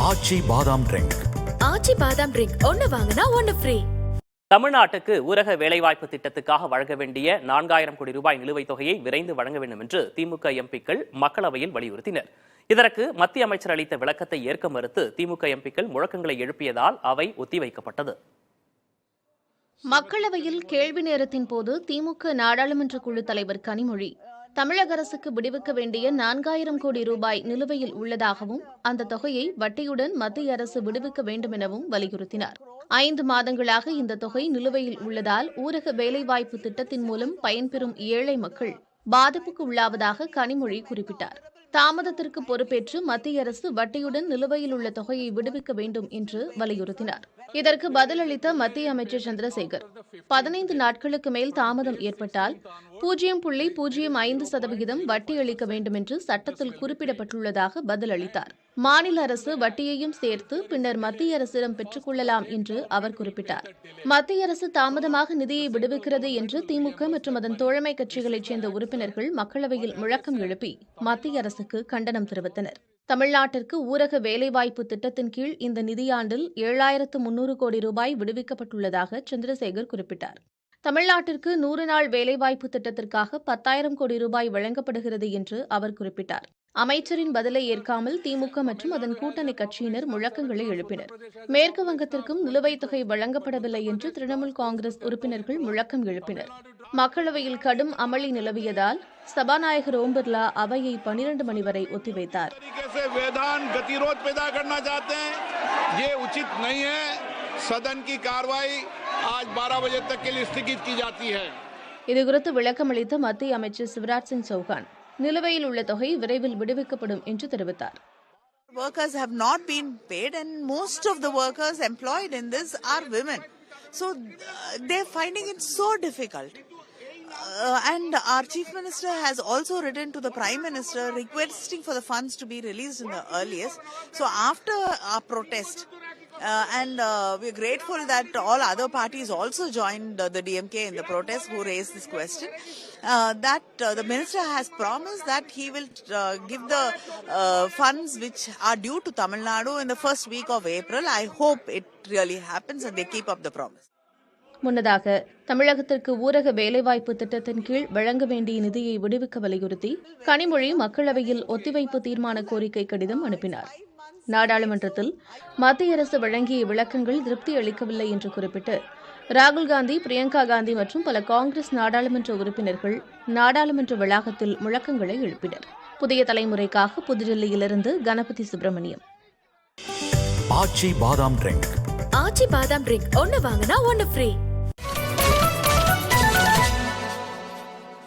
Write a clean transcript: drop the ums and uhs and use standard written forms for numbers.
ஆச்சி பாதாம் ட்ரிங்க். ஆச்சி பாதாம் ட்ரிங்க் ஒன்னு வாங்கினா ஒன்னு ஃப்ரீ. தமிழ்நாட்டுக்கு ஊரக வேலைவாய்ப்பு திட்டத்துக்காக வழங்க வேண்டிய 4000 கோடி ரூபாய் நிலுவைத் தொகையை விரைந்து வழங்க வேண்டும் என்று திமுக எம்பிக்கள் மக்களவையில் வலியுறுத்தினர். இதற்கு மத்திய அமைச்சர் அளித்த விளக்கத்தை ஏற்க மறுத்து திமுக எம்பிக்கள் முழக்கங்களை எழுப்பியதால் அவை ஒத்திவைக்கப்பட்டது. மக்களவையில் கேள்வி நேரத்தின் போது திமுக நாடாளுமன்ற குழு தலைவர் கனிமொழி தமிழக அரசுக்கு விடுவிக்க வேண்டிய 4000 கோடி ரூபாய் நிலுவையில் உள்ளதாகவும் அந்த தொகையை வட்டியுடன் மத்திய அரசு விடுவிக்க வேண்டும் எனவும் வலியுறுத்தினார். 5 மாதங்களாக இந்த தொகை நிலுவையில் உள்ளதால் ஊரக வேலைவாய்ப்பு திட்டத்தின் மூலம் பயன்பெறும் ஏழை மக்கள் பாதிப்புக்கு உள்ளாவதாக கனிமொழி குறிப்பிட்டார். தாமதத்திற்கு பொறுப்பேற்று மத்திய அரசு வட்டியுடன் நிலுவையில் உள்ள தொகையை விடுவிக்க வேண்டும் என்று வலியுறுத்தினார். இதற்கு பதிலளித்த மத்திய அமைச்சர் சந்திரசேகர் 15 நாட்களுக்கு மேல் தாமதம் ஏற்பட்டால் 0.05% வட்டி அளிக்க வேண்டும் என்று சட்டத்தில் குறிப்பிடப்பட்டுள்ளதாக பதிலளித்தார். மாநில அரசு வட்டியையும் சேர்த்து பின்னர் மத்திய அரசிடம் பெற்றுக் கொள்ளலாம் என்று அவர் குறிப்பிட்டார். மத்திய அரசு தாமதமாக நிதியை விடுவிக்கிறது என்று திமுக மற்றும் அதன் தோழமை கட்சிகளைச் சேர்ந்த உறுப்பினர்கள் மக்களவையில் முழக்கம் எழுப்பி மத்திய அரசுக்கு கண்டனம் தெரிவித்தனர். தமிழ்நாட்டிற்கு ஊரக வேலைவாய்ப்பு திட்டத்தின் கீழ் இந்த நிதியாண்டில் 7300 கோடி ரூபாய் விடுவிக்கப்பட்டுள்ளதாக சந்திரசேகர் குறிப்பிட்டார். தமிழ்நாட்டிற்கு 100 நாள் வேலைவாய்ப்பு திட்டத்திற்காக 10,000 கோடி ரூபாய் வழங்கப்படுகிறது என்று அவர் குறிப்பிட்டார். அமைச்சரின் பதிலை ஏற்காமல் திமுக மற்றும் அதன் கூட்டணி கட்சியினர் முழக்கங்களை எழுப்பினர். மேற்கு வங்கத்திற்கும் நிலுவைத் தொகை வழங்கப்படவில்லை என்று திரிணாமுல் காங்கிரஸ் உறுப்பினர்கள் முழக்கம் எழுப்பினர். மக்களவையில் கடும் அமளி நிலவியதால் சபாநாயகர் ஓம் பிர்லா அவையை 12 மணி வரை ஒத்திவைத்தார். இதுகுறித்து விளக்கமளித்த மத்திய அமைச்சர் சிவராஜ் சிங் சௌகான் நிலுவையில் உள்ள தொகை விரைவில் விடுவிக்கப்படும் என்று தெரிவித்தார். Workers have not been paid and most of the workers employed in this are women. So they're finding it so difficult. And our Chief Minister has also written to the Prime Minister requesting for the funds to be released in the earliest. So after our protest, and we're grateful that all other parties also joined the DMK in the protest who raised this question, that the minister has promised that he will give the funds which are due to Tamil Nadu in the first week of April. I hope it really happens and they keep up the promise. முன்னதாக தமிழகத்திற்கு ஊரக வேலைவாய்ப்பு திட்டத்தின் கீழ் வழங்க வேண்டிய நிதியை விடுவிக்க வலியுறுத்தி கனிமொழி மக்களவையில் ஒத்திவைப்பு தீர்மான கோரிக்கை கடிதம் அனுப்பினார். நாடாளுமன்றத்தில் மத்திய அரசு வழங்கிய விளக்கங்கள் திருப்தி அளிக்கவில்லை என்று குறிப்பிட்டு ராகுல் காந்தி, பிரியங்கா காந்தி மற்றும் பல காங்கிரஸ் நாடாளுமன்ற உறுப்பினர்கள் நாடாளுமன்ற வளாகத்தில் முழக்கங்களை எழுப்பினர். புதிய தலைமுறைக்காக புதுடில்லியிலிருந்து கணபதி சுப்பிரமணியம். ஆச்சி பாதாம் ட்ரிங்க். ஆச்சி பாதாம் ட்ரிங்க் ஒன்னு வாங்கினா ஒன்னு ஃப்ரீ.